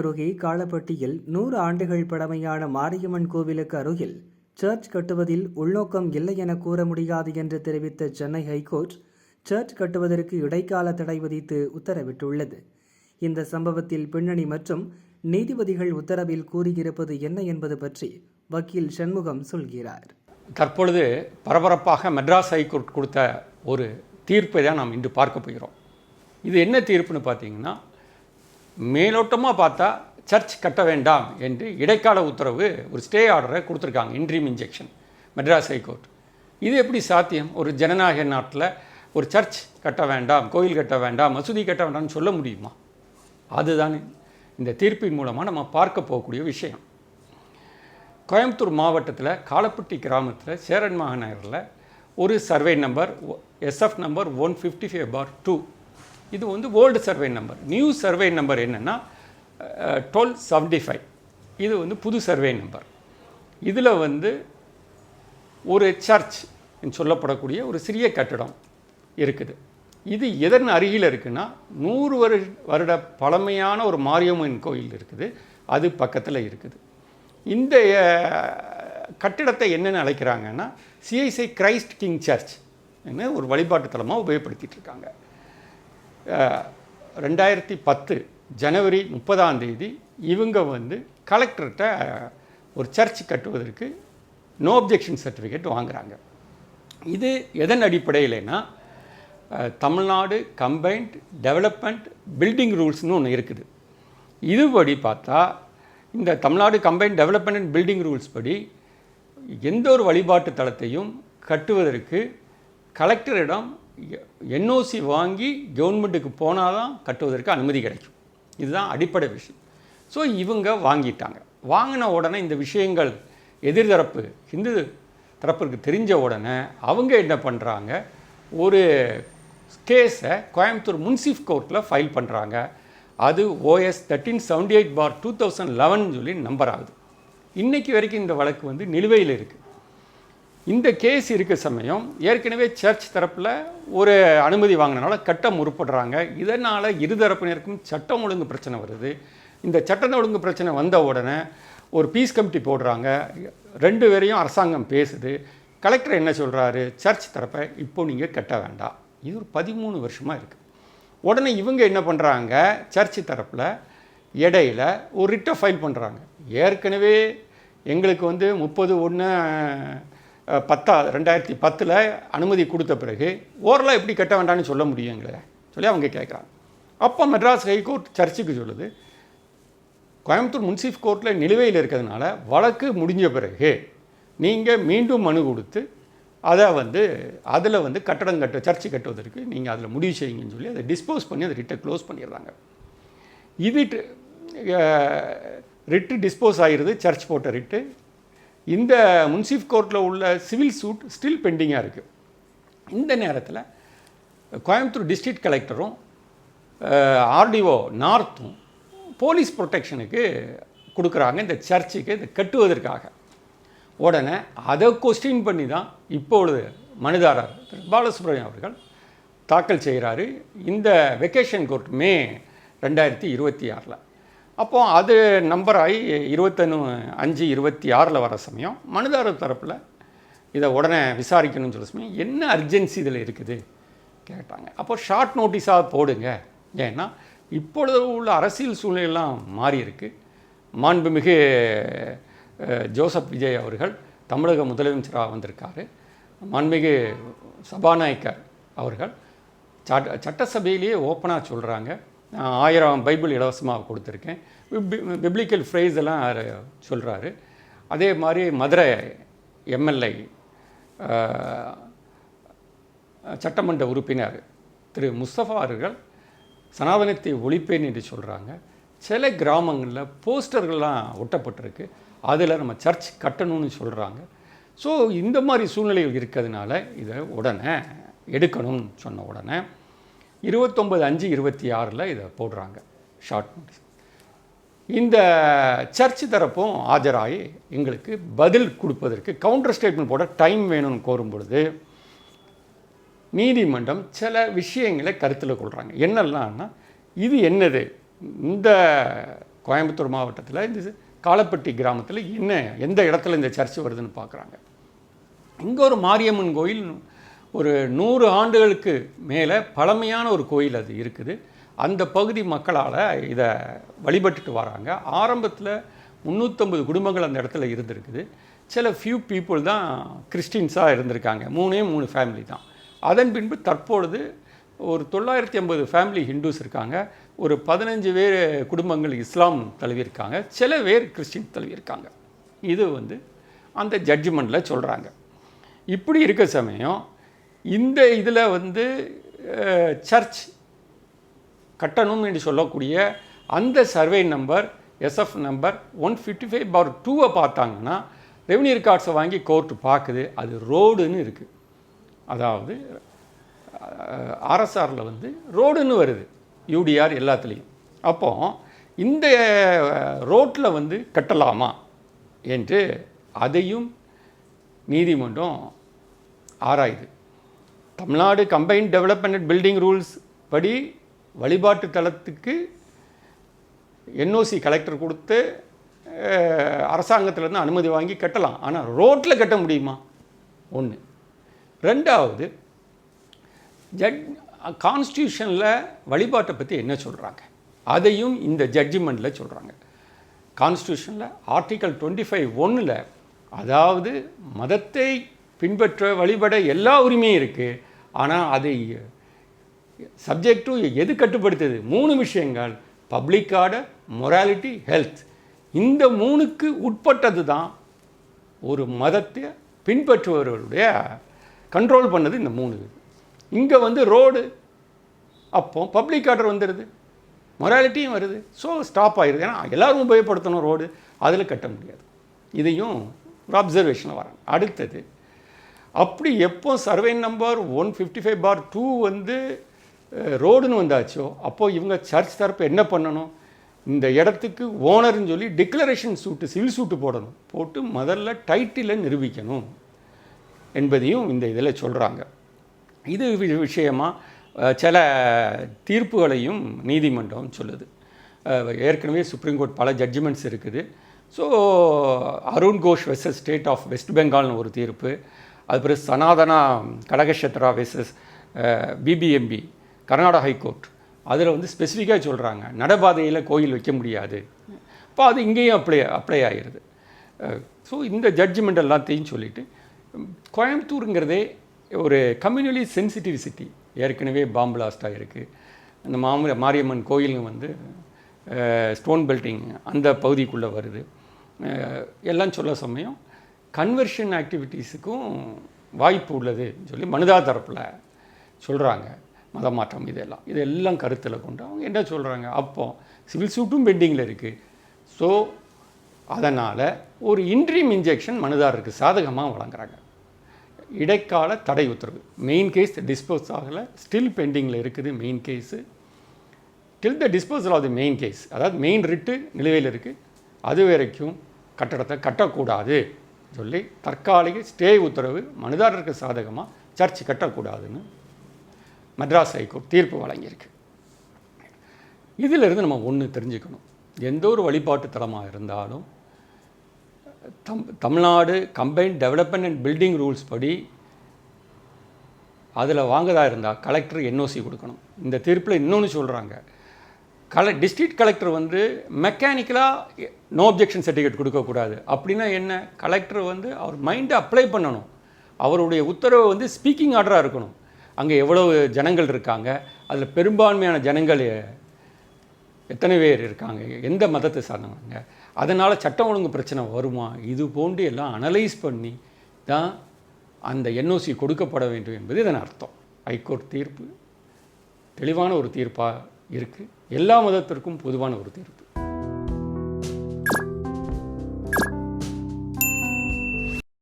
அருகே காளப்பட்டியில் 100 ஆண்டுகள் பழமையான மாரியம்மன் கோவிலுக்கு அருகில் சர்ச் கட்டுவதில் உள்நோக்கம் இல்லை என கூற முடியாது என்று தெரிவித்த சென்னை ஹைகோர்ட் சர்ச் கட்டுவதற்கு இடைக்கால தடை விதித்து உத்தரவிட்டுள்ளது. இந்த சம்பவத்தில் பின்னணி மற்றும் நீதிபதிகள் உத்தரவில் கூறியிருப்பது என்ன என்பது பற்றி வக்கீல் சண்முகம் சொல்கிறார். தற்பொழுது பரபரப்பாக மெட்ராஸ் ஹைகோர்ட் கொடுத்த ஒரு தீர்ப்பை தான் நாம் இன்று பார்க்க போகிறோம். இது என்ன தீர்ப்புன்னு பார்த்தீங்கன்னா, மேலோட்டமாக பார்த்தா சர்ச் கட்ட வேண்டாம் என்று இடைக்கால உத்தரவு ஒரு ஸ்டே ஆர்டரை கொடுத்துருக்காங்க, இன்ட்ரீம் இன்ஜெக்ஷன் மெட்ராஸ் ஹைகோர்ட். இது எப்படி சாத்தியம்? ஒரு ஜனநாயக நாட்டில் ஒரு சர்ச் கட்ட வேண்டாம், கோயில் கட்ட வேண்டாம், மசூதி கட்ட வேண்டாம்னு சொல்ல முடியுமா? அதுதான் இந்த தீர்ப்பின் மூலமாக நம்ம பார்க்க போகக்கூடிய விஷயம். கோயம்புத்தூர் மாவட்டத்தில் காளப்பட்டி கிராமத்தில் சேரன்மகா நகரில் ஒரு சர்வே நம்பர் SF நம்பர் 155/2. இது old survey number. New survey number என்னென்னா 1275. இது புது சர்வே நம்பர். இதில் ஒரு சர்ச் சொல்லப்படக்கூடிய ஒரு சிறிய கட்டடம் இருக்குது. இது எதன் அருகில் இருக்குன்னா 100 வருட பழமையான ஒரு மாரியம்மன் கோயில் இருக்குது, அது பக்கத்தில் இருக்குது. இந்த கட்டிடத்தை என்னென்னு அழைக்கிறாங்கன்னா CIC கிரைஸ்ட் கிங் சர்ச் என்ன ஒரு வழிபாட்டு தலமாக உபயோகப்படுத்திட்டு இருக்காங்க. 2010 ஜனவரி 30 இவங்க கலெக்டர்கிட்ட ஒரு சர்ச் கட்டுவதற்கு நோ அப்ஜெக்ஷன் சர்டிஃபிகேட் வாங்குகிறாங்க. இது எதன் அடிப்படையில்னா தமிழ்நாடு கம்பைன்ட் டெவலப்மெண்ட் பில்டிங் ரூல்ஸ்னு ஒன்று இருக்குது. இதுபடி பார்த்தா இந்த Tamil Nadu combined development and building rules படி எந்த ஒரு வழிபாட்டு தலத்தையும் கட்டுவதற்கு கலெக்டரிடம் NOC வாங்கி கவர்மெண்ட்டுக்கு போனால் தான் கட்டுவதற்கு அனுமதி கிடைக்கும். இதுதான் அடிப்படை விஷயம். ஸோ இவங்க வாங்கிட்டாங்க. வாங்கின உடனே இந்த விஷயங்கள் எதிர்தரப்பு ஹிந்து தரப்பிற்கு தெரிஞ்ச உடனே அவங்க என்ன பண்ணுறாங்க, ஒரு கேஸை கோயம்புத்தூர் முன்சிஃப் கோர்ட்டில் ஃபைல் பண்ணுறாங்க. அது OS 1378/2011 சொல்லி நம்பர் ஆகுது. இன்றைக்கி வரைக்கும் இந்த வழக்கு நிலுவையில் இருக்குது. இந்த கேஸ் இருக்க சமயம் ஏற்கனவே சர்ச் தரப்பில் ஒரு அனுமதி வாங்கினால கட்ட முற்படுறாங்க. இதனால் இருதரப்பினருக்கும் சட்டம் ஒழுங்கு பிரச்சனை வருது. இந்த சட்டம் ஒழுங்கு பிரச்சனை வந்த உடனே ஒரு பீஸ் கமிட்டி போடுறாங்க. 2 பேரையும் அரசாங்கம் பேசுது. கலெக்டர் என்ன சொல்கிறாரு, சர்ச் தரப்பை இப்போ நீங்கள் கட்ட வேண்டாம். இது ஒரு 13 வருஷமாக இருக்குது. உடனே இவங்க என்ன பண்ணுறாங்க, சர்ச் தரப்பில் இடையில ஒரு ரிட்டை ஃபைல் பண்ணுறாங்க. ஏற்கனவே எங்களுக்கு 30/1/2010 அனுமதி கொடுத்த பிறகு ஓரலாக எப்படி கட்ட வேண்டாம்னு சொல்ல முடியுங்களே சொல்லி அவங்க கேட்குறாங்க. அப்போ மெட்ராஸ் ஹைகோர்ட் சர்ச்சுக்கு சொல்லுது, கோயம்புத்தூர் முன்சிஃப் கோர்ட்டில் நிலுவையில் இருக்கிறதுனால வழக்கு முடிஞ்ச பிறகு நீங்கள் மீண்டும் மனு கொடுத்து அதை அதில் கட்டடம் சர்ச்சு கட்டுவதற்கு நீங்கள் அதில் முடிவு செய்யுங்கன்னு சொல்லி அதை டிஸ்போஸ் பண்ணி அதை ரிட்டை க்ளோஸ் பண்ணிடுறாங்க. இது ரிட்டு டிஸ்போஸ் ஆகிடுது, சர்ச் போட்ட ரிட்டு. இந்த முன்சிஃப் கோர்ட்டில் உள்ள சிவில் சூட் ஸ்டில் பெண்டிங்காக இருக்குது. இந்த நேரத்தில் கோயம்புத்தூர் டிஸ்ட்ரிக்ட் கலெக்டரும் RDO நார்த்தும் போலீஸ் ப்ரொடெக்ஷனுக்கு கொடுக்குறாங்க இந்த சர்ச்சுக்கு இதை கட்டுவதற்காக. உடனே அதை கொஸ்டின் பண்ணி தான் இப்பொழுது மனுதாரர் திரு பாலசுப்ரமணியம் அவர்கள் தாக்கல் செய்கிறாரு இந்த வெக்கேஷன் கோர்ட் மே 2026. அப்போது அது நம்பர் ஆகி 21/5/26 வர சமயம் மனுதாரர் தரப்பில் இதை உடனே விசாரிக்கணும்னு சொல்ல சமயம் என்ன அர்ஜென்சி இதில் இருக்குது கேட்டாங்க. அப்போ ஷார்ட் நோட்டீஸாக போடுங்க, ஏன்னா இப்பொழுது உள்ள அரசியல் சூழ்நிலையெல்லாம் மாறி இருக்கு. மாண்புமிகு ஜோசப் விஜய் அவர்கள் தமிழக முதலமைச்சராக வந்திருக்காரு. மாண்புமிகு சபாநாயகர் அவர்கள் சட்டசபையிலேயே ஓப்பனாக சொல்கிறாங்க, 1000 பைபிள் இலவசமாக கொடுத்துருக்கேன், பிப்ளிக்கல் ஃப்ரேஸ் எல்லாம் சொல்கிறாரு. அதே மாதிரி மதுரை MLA சட்டமன்ற உறுப்பினர் திரு முஸ்தபா அவர்கள் சனாதனத்தை ஒழிப்பேன் என்று சொல்கிறாங்க. சில கிராமங்களில் போஸ்டர்கள்லாம் ஒட்டப்பட்டிருக்கு, அதில் நம்ம சர்ச் கட்டணும்னு சொல்கிறாங்க. ஸோ இந்த மாதிரி சூழ்நிலைகள் இருக்கிறதுனால இதை உடனே எடுக்கணும்னு சொன்ன உடனே 29/5/26 இதை போடுறாங்க ஷார்ட் நோட்டீஸ். இந்த சர்ச் தரப்பும் ஆஜராகி எங்களுக்கு பதில் கொடுப்பதற்கு கவுண்டர் ஸ்டேட்மெண்ட் போட டைம் வேணும்னு கோரும் பொழுது நீதிமன்றம் சில விஷயங்களை கருத்தில் கொள்கிறாங்க. என்னெல்லாம்னா, இது என்னது, இந்த கோயம்புத்தூர் மாவட்டத்தில் இந்த காலப்பட்டி கிராமத்தில் எந்த இடத்துல இந்த சர்ச் வருதுன்னு பார்க்குறாங்க. இங்கே ஒரு மாரியம்மன் கோயில் ஒரு 100 ஆண்டுகளுக்கு மேலே பழமையான ஒரு கோயில் அது இருக்குது. அந்த பகுதி மக்களால் இதை வழிபட்டுட்டு வராங்க. ஆரம்பத்தில் 350 குடும்பங்கள் அந்த இடத்துல இருந்திருக்குது. சில ஃபியூ பீப்புள் தான் கிறிஸ்டின்ஸாக இருந்திருக்காங்க, 3 ஃபேமிலி தான். அதன் பின்பு தற்பொழுது ஒரு 950 ஃபேமிலி ஹிந்துஸ் இருக்காங்க, ஒரு 15 பேர் குடும்பங்கள் இஸ்லாம் தழுவியிருக்காங்க, சில பேர் கிறிஸ்டின் தழுவியிருக்காங்க. இது அந்த ஜட்ஜ்மெண்ட்டில் சொல்கிறாங்க. இப்படி இருக்க சமயம் இந்த இதில் சர்ச் கட்டணும் என்று சொல்லக்கூடிய அந்த சர்வே நம்பர் எஸ்எஃப் நம்பர் 155/2 பார்த்தாங்கன்னா ரெவன்யூ ரெக்கார்ட்ஸை வாங்கி கோர்ட்டு பார்க்குது, அது ரோடுன்னு இருக்குது. அதாவது ஆர்எஸ்ஆரில் ரோடுன்னு வருது, யூடிஆர் எல்லாத்துலேயும். அப்போ இந்த ரோட்டில் கட்டலாமா என்று அதையும் நீதிமன்றம் ஆராயுது. Tamil Nadu combined development building rules படி வழிபாட்டு தளத்துக்கு என்ஓசி கலெக்டர் கொடுத்து அரசாங்கத்திலேருந்து அனுமதி வாங்கி கட்டலாம். ஆனால் ரோட்டில் கட்ட முடியுமா? ஒன்று. ரெண்டாவது, கான்ஸ்டியூஷனில் வழிபாட்டை பற்றி என்ன சொல்கிறாங்க அதையும் இந்த ஜட்ஜ்மெண்ட்டில் சொல்கிறாங்க. கான்ஸ்டியூஷனில் ஆர்டிக்கல் 25(1) அதாவது மதத்தை பின்பற்ற வழிபட எல்லா உரிமையும் இருக்குது. ஆனால் அதை சப்ஜெக்ட் டு எது கட்டுப்படுத்துது? 3 விஷயங்கள்: பப்ளிக் ஆர்டர், மொராலிட்டி, ஹெல்த். இந்த 3க்கு உட்பட்டது தான் ஒரு மதத்தை பின்பற்றுபவர்களுடைய கண்ட்ரோல் பண்ணது இந்த 3. இங்கே ரோடு, அப்போ பப்ளிக் ஆர்டர் வந்துடுது, மொராலிட்டியும் வருது, ஸோ ஸ்டாப் ஆயிடுது. ஏன்னா எல்லோரும் உபயோகப்படுத்தணும் ரோடு, அதில் கட்ட முடியாது. இதையும் ஒரு அப்சர்வேஷனில் வராங்க. அடுத்தது, அப்படி எப்போ சர்வே நம்பர் 155/2 ரோடுன்னு வந்தாச்சோ அப்போது இவங்க சர்ச் தரப்பு என்ன பண்ணணும்? இந்த இடத்துக்கு ஓனர்னு சொல்லி டிக்ளரேஷன் சூட்டு, சிவில் சூட்டு போடணும், போட்டு முதல்ல டைட்டிலை நிரூபிக்கணும் என்பதையும் இந்த இதில் சொல்கிறாங்க. இது விஷயமாக சில தீர்ப்புகளையும் நீதிமன்றம் சொல்லுது. ஏற்கனவே சுப்ரீம் கோர்ட் பல ஜட்ஜ்மெண்ட்ஸ் இருக்குது. So Arun Ghosh versus state of west பெங்கால்னு ஒரு தீர்ப்பு, அது பிறகு சனாதனா கடகஷத்ரா வெர்சஸ் பிபிஎம்பி கர்நாடகா ஹைகோர்ட், அதில் ஸ்பெசிஃபிக்காக சொல்கிறாங்க நடைபாதையில் கோயில் வைக்க முடியாது. இப்போ அது இங்கேயும் அப்ளை ஆகிடுது. ஸோ இந்த ஜட்ஜ்மெண்ட் எல்லாத்தையும் சொல்லிவிட்டு, கோயம்புத்தூருங்கிறதே ஒரு கம்யூனலி சென்சிட்டிவ் சிட்டி. ஏற்கனவே பாம்பு பிளாஸ்டாக இருக்குது. அந்த மாரியம்மன் கோயிலுங்க ஸ்டோன் பெல்ட்டிங் அந்த பகுதிக்குள்ளே வருது. எல்லாம் சொல்ல சமயம் கன்வர்ஷன் ஆக்டிவிட்டீஸுக்கும் வாய்ப்பு உள்ளதுன்னு சொல்லி மனுதார் தரப்பில் சொல்கிறாங்க. மதம் மாற்றம் இதெல்லாம் கருத்தில் கொண்டு அவங்க என்ன சொல்கிறாங்க? அப்போ சிவில் சூட்டும் பெண்டிங்கில் இருக்குது. ஸோ அதனால் ஒரு இன்ட்ரீம் இன்ஜெக்ஷன் மனுதாரருக்கு சாதகமாக வழங்குறாங்க. இடைக்கால தடை உத்தரவு, மெயின் கேஸ் டிஸ்போஸ் ஆகலை, ஸ்டில் பெண்டிங்கில் இருக்குது main case. Till the disposal of the main case, அதாவது மெயின் ரிட்டு நிலுவையில் இருக்குது, அது வரைக்கும் கட்டடத்தை கட்டக்கூடாது சொல்லி தற்காலிக ஸ்டே உத்தரவு மனுதாரருக்கு சாதகமாக சர்ச் கட்டக்கூடாதுன்னு மெட்ராஸ் ஹைகோர்ட் தீர்ப்பு வழங்கியிருக்கு. இதிலிருந்து நம்ம ஒன்று தெரிஞ்சுக்கணும், எந்த ஒரு வழிபாட்டு தலமாக இருந்தாலும் Tamil Nadu combined development and building rules படி அதில் வாங்கதாக இருந்தால் கலெக்டர் என்ஓசி கொடுக்கணும். இந்த தீர்ப்பில் இன்னொன்று சொல்கிறாங்க, டிஸ்ட்ரிக்ட் கலெக்டர் மெக்கானிக்கலாக நோ அப்ஜெக்ஷன் சர்டிஃபிகேட் கொடுக்கக்கூடாது. அப்படின்னா என்ன? கலெக்டர் அவர் மைண்டை அப்ளை பண்ணணும். அவருடைய உத்தரவு ஸ்பீக்கிங் ஆர்டராக இருக்கணும். அங்கே எவ்வளவு ஜனங்கள் இருக்காங்க, அதில் பெரும்பான்மையான ஜனங்கள் எத்தனை பேர் இருக்காங்க, எந்த மதத்தை சார்ந்தவங்க, அதனால் சட்டம் ஒழுங்கு பிரச்சனை வருமா, இது போன்று எல்லாம் அனலைஸ் பண்ணி தான் அந்த என்ஓசி கொடுக்கப்பட வேண்டும் என்பது இதன் அர்த்தம். ஹைகோர்ட் தீர்ப்பு தெளிவான ஒரு தீர்ப்பாக இருக்குது, எல்லா மதத்திற்கும் பொதுவான ஒரு தீர்ப்பு.